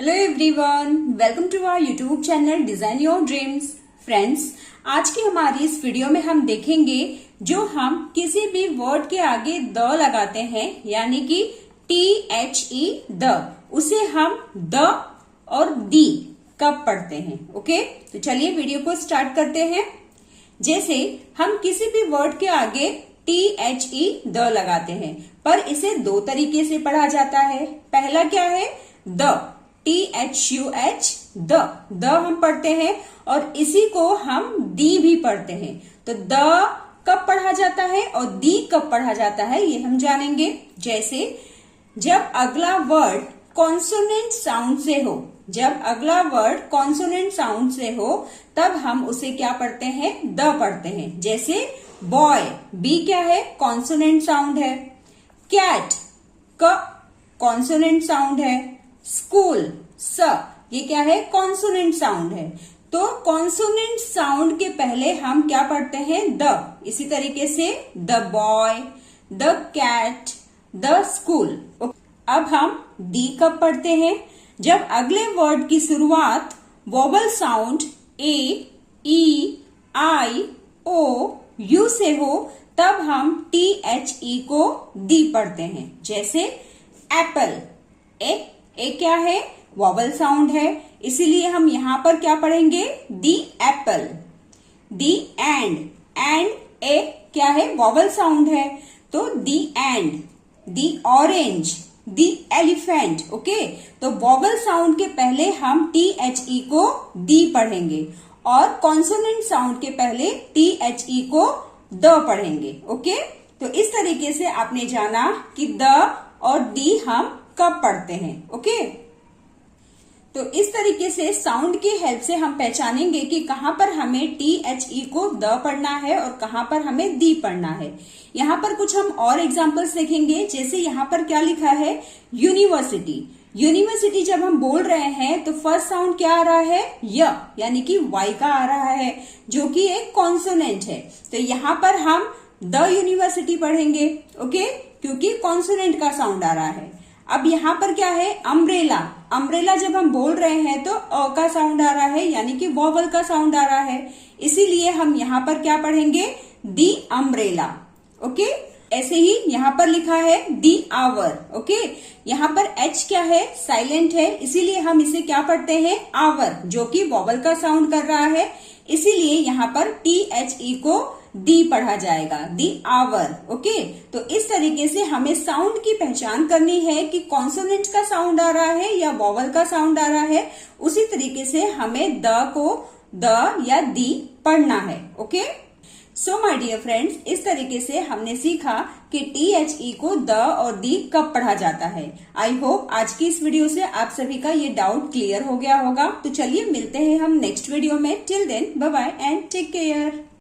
Hello everyone, welcome to our YouTube channel design your dreams. Friends, आज की हमारी इस वीडियो में हम देखेंगे जो हम किसी भी वर्ड के आगे द लगाते हैं यानी कि THE द, उसे हम द और दी कब पढ़ते हैं। ओके, तो चलिए वीडियो को स्टार्ट करते हैं। जैसे हम किसी भी वर्ड के आगे THE द लगाते हैं, पर इसे दो तरीके से पढ़ा जाता है। पहला क्या है? द, THUH द हम पढ़ते हैं और इसी को हम दी भी पढ़ते हैं। तो द कब पढ़ा जाता है और दी कब पढ़ा जाता है ये हम जानेंगे। जैसे जब अगला वर्ड कॉन्सोनेंट साउंड से हो, जब अगला वर्ड कॉन्सोनेंट साउंड से हो तब हम उसे क्या पढ़ते हैं? द पढ़ते हैं। जैसे बॉय, बी क्या है? कॉन्सोनेंट साउंड है। कैट, क कॉन्सोनेंट साउंड है। स्कूल, स, ये क्या है? कॉन्सोनेंट साउंड है। तो कॉन्सोनेंट साउंड के पहले हम क्या पढ़ते हैं? द। इसी तरीके से the boy, the cat, the school. अब हम दी कब पढ़ते हैं? जब अगले वर्ड की शुरुआत vowel sound A, E, I, O, U से हो तब हम THE को दी पढ़ते हैं। जैसे एप्पल, ए क्या है? वोवल साउंड है, इसीलिए हम यहां पर क्या पढ़ेंगे? दी एप्पल। दी एंड ए क्या है? वोवल साउंड है, तो the end. The orange, the elephant. Okay, तो वोवल साउंड के पहले हम THE को दी पढ़ेंगे और कॉन्सोनेंट साउंड के पहले THE को द पढ़ेंगे। ओके, तो इस तरीके से आपने जाना कि द और दी हम कब पढ़ते हैं। ओके, तो इस तरीके से साउंड की हेल्प से हम पहचानेंगे कि कहां पर हमें THE को द पढ़ना है और कहां पर हमें दी पढ़ना है। यहां पर कुछ हम और एग्जांपल्स देखेंगे। जैसे यहां पर क्या लिखा है? यूनिवर्सिटी। यूनिवर्सिटी जब हम बोल रहे हैं तो फर्स्ट साउंड क्या आ रहा है? य, यानी कि वाई का आ रहा है, जो कि एक कॉन्सोनेंट है। तो यहां पर हम द यूनिवर्सिटी पढ़ेंगे। ओके, क्योंकि कॉन्सोनेंट का साउंड आ रहा है। अब यहाँ पर क्या है? अम्ब्रेला। अम्ब्रेला जब हम बोल रहे हैं तो अ का साउंड आ रहा है, यानी कि वोवल का साउंड आ रहा है, इसीलिए हम यहाँ पर क्या पढ़ेंगे? दी अम्ब्रेला। ओके, ऐसे ही यहाँ पर लिखा है दी आवर। ओके, यहाँ पर H क्या है? साइलेंट है, इसीलिए हम इसे क्या पढ़ते हैं? आवर, जो कि वोवल का साउंड कर रहा है, इसीलिए यहाँ पर THE को दी पढ़ा जाएगा, दी आवर। ओके, तो इस तरीके से हमें साउंड की पहचान करनी है कि कॉन्सोनेंट का साउंड आ रहा है या वोवल का साउंड आ रहा है। उसी तरीके से हमें द को द या दी पढ़ना है। Okay, so my dear friends, इस तरीके से हमने सीखा कि THE को द और दी कब पढ़ा जाता है। आई होप आज की इस वीडियो से आप सभी का ये डाउट क्लियर हो गया होगा। तो चलिए मिलते हैं हम नेक्स्ट वीडियो में। Till then bye bye and take care.